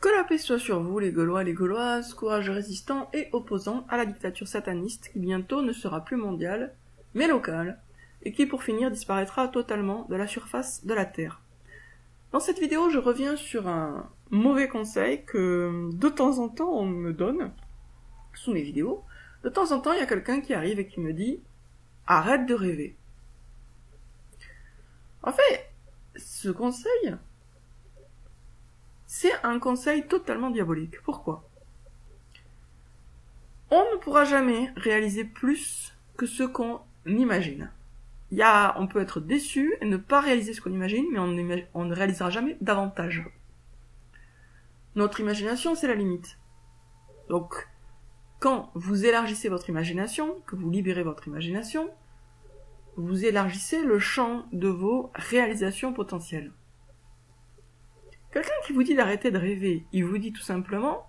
Que la paix soit sur vous, les Gaulois et les Gauloises, courage résistant et opposant à la dictature sataniste qui bientôt ne sera plus mondiale, mais locale, et qui pour finir disparaîtra totalement de la surface de la Terre. Dans cette vidéo, je reviens sur un mauvais conseil que de temps en temps on me donne, sous mes vidéos. De temps en temps, il y a quelqu'un qui arrive et qui me dit « Arrête de rêver ». En fait, ce conseil, c'est un conseil totalement diabolique. Pourquoi ? On ne pourra jamais réaliser plus que ce qu'on imagine. On peut être déçu et ne pas réaliser ce qu'on imagine, mais on ne réalisera jamais davantage. Notre imagination, c'est la limite. Donc, quand vous élargissez votre imagination, que vous libérez votre imagination, vous élargissez le champ de vos réalisations potentielles. Quelqu'un qui vous dit d'arrêter de rêver, il vous dit tout simplement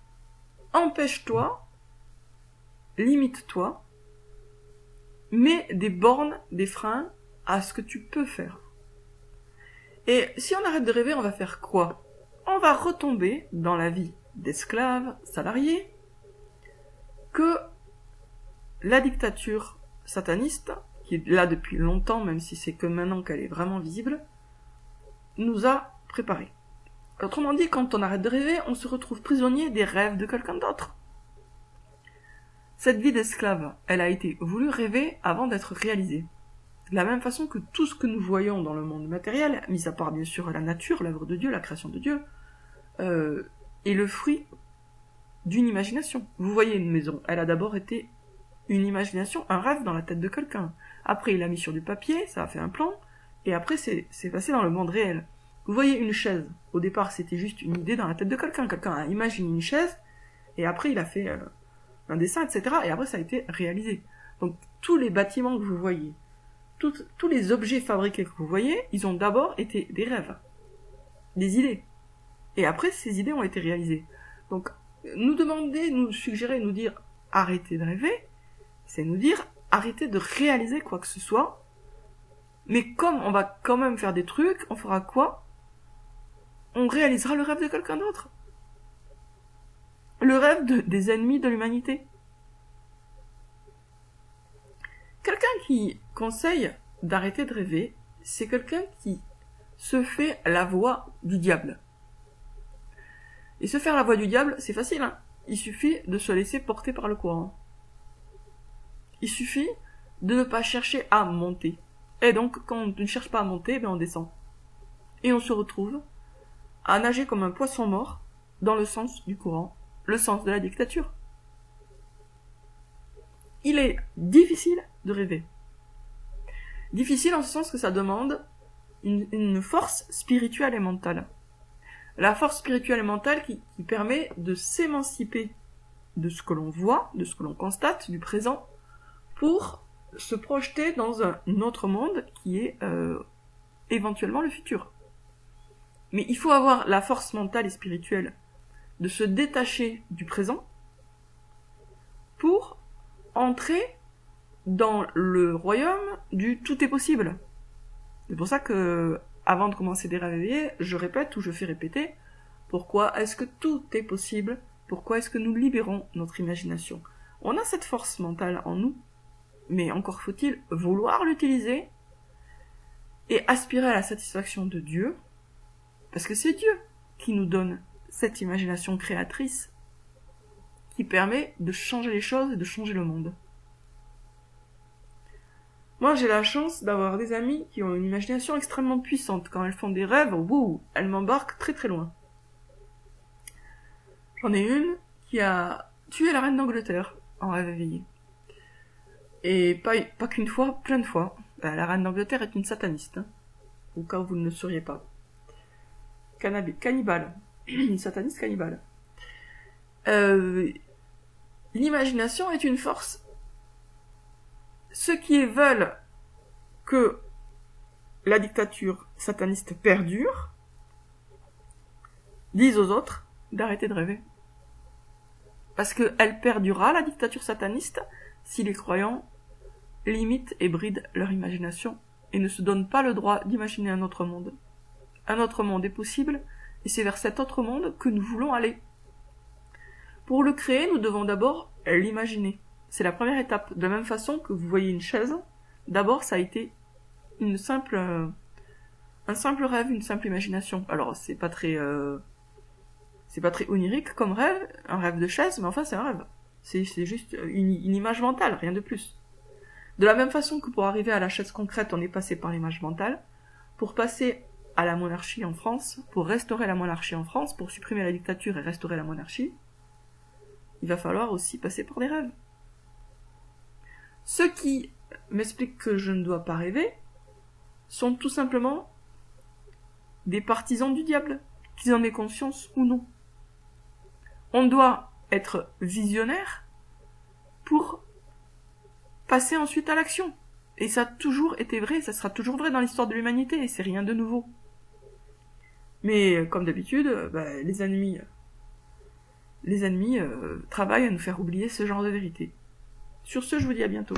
« Empêche-toi, limite-toi, mets des bornes, des freins à ce que tu peux faire. » Et si on arrête de rêver, on va faire quoi ? On va retomber dans la vie d'esclaves, salariés, que la dictature sataniste, qui est là depuis longtemps, même si c'est que maintenant qu'elle est vraiment visible, nous a préparé. Autrement dit, quand on arrête de rêver, on se retrouve prisonnier des rêves de quelqu'un d'autre. Cette vie d'esclave, elle a été voulue rêver avant d'être réalisée. De la même façon que tout ce que nous voyons dans le monde matériel, mis à part bien sûr la nature, l'œuvre de Dieu, la création de Dieu, est le fruit d'une imagination. Vous voyez une maison, elle a d'abord été une imagination, un rêve dans la tête de quelqu'un. Après, il l'a mis sur du papier, ça a fait un plan, et après, c'est passé dans le monde réel. Vous voyez une chaise, au départ, c'était juste une idée dans la tête de quelqu'un. Quelqu'un a imaginé une chaise, et après, il a fait un dessin, etc., et après, ça a été réalisé. Donc, tous les bâtiments que vous voyez, tous les objets fabriqués que vous voyez, ils ont d'abord été des rêves, des idées. Et après, ces idées ont été réalisées. Donc, nous demander, nous suggérer, nous dire « arrêtez de rêver », c'est nous dire « arrêtez de réaliser quoi que ce soit ». Mais comme on va quand même faire des trucs, on fera quoi ? On réalisera le rêve de quelqu'un d'autre. Le rêve des ennemis de l'humanité. Quelqu'un qui conseille d'arrêter de rêver, c'est quelqu'un qui se fait la voix du diable. Et se faire la voix du diable, c'est facile, hein. Il suffit de se laisser porter par le courant. Il suffit de ne pas chercher à monter. Et donc, quand on ne cherche pas à monter, on descend. Et on se retrouve à nager comme un poisson mort dans le sens du courant, le sens de la dictature. Il est difficile de rêver. Difficile en ce sens que ça demande une force spirituelle et mentale. La force spirituelle et mentale qui permet de s'émanciper de ce que l'on voit, de ce que l'on constate, du présent, pour se projeter dans un autre monde qui est éventuellement le futur. Mais il faut avoir la force mentale et spirituelle de se détacher du présent pour entrer dans le royaume du tout est possible. C'est pour ça que, avant de commencer des rêves éveillés, je répète ou je fais répéter pourquoi est-ce que tout est possible, pourquoi est-ce que nous libérons notre imagination. On a cette force mentale en nous, mais encore faut-il vouloir l'utiliser et aspirer à la satisfaction de Dieu, parce que c'est Dieu qui nous donne cette imagination créatrice qui permet de changer les choses et de changer le monde. Moi, j'ai la chance d'avoir des amis qui ont une imagination extrêmement puissante. Quand elles font des rêves, elles m'embarquent très très loin. J'en ai une qui a tué la reine d'Angleterre en rêve éveillé. Et pas qu'une fois, plein de fois. La reine d'Angleterre est une sataniste, hein, au cas où vous ne le sauriez pas. Cannibale. Une sataniste cannibale. L'imagination est une force. Ceux qui veulent que la dictature sataniste perdure disent aux autres d'arrêter de rêver. Parce qu'elle perdurera, la dictature sataniste, si les croyants limitent et brident leur imagination et ne se donnent pas le droit d'imaginer un autre monde. Un autre monde est possible et c'est vers cet autre monde que nous voulons aller. Pour le créer, nous devons d'abord l'imaginer. C'est la première étape. De la même façon que vous voyez une chaise, d'abord ça a été un simple rêve, une simple imagination. Alors c'est pas très onirique comme rêve, un rêve de chaise, mais enfin c'est un rêve. C'est juste une image mentale, rien de plus. De la même façon que pour arriver à la chaise concrète, on est passé par l'image mentale, pour passer à la monarchie en France, pour restaurer la monarchie en France, pour supprimer la dictature et restaurer la monarchie, il va falloir aussi passer par des rêves. Ceux qui m'expliquent que je ne dois pas rêver sont tout simplement des partisans du diable, qu'ils en aient conscience ou non. On doit être visionnaire pour passer ensuite à l'action. Et ça a toujours été vrai, ça sera toujours vrai dans l'histoire de l'humanité, et c'est rien de nouveau. Mais comme d'habitude, les ennemis travaillent à nous faire oublier ce genre de vérité. Sur ce, je vous dis à bientôt.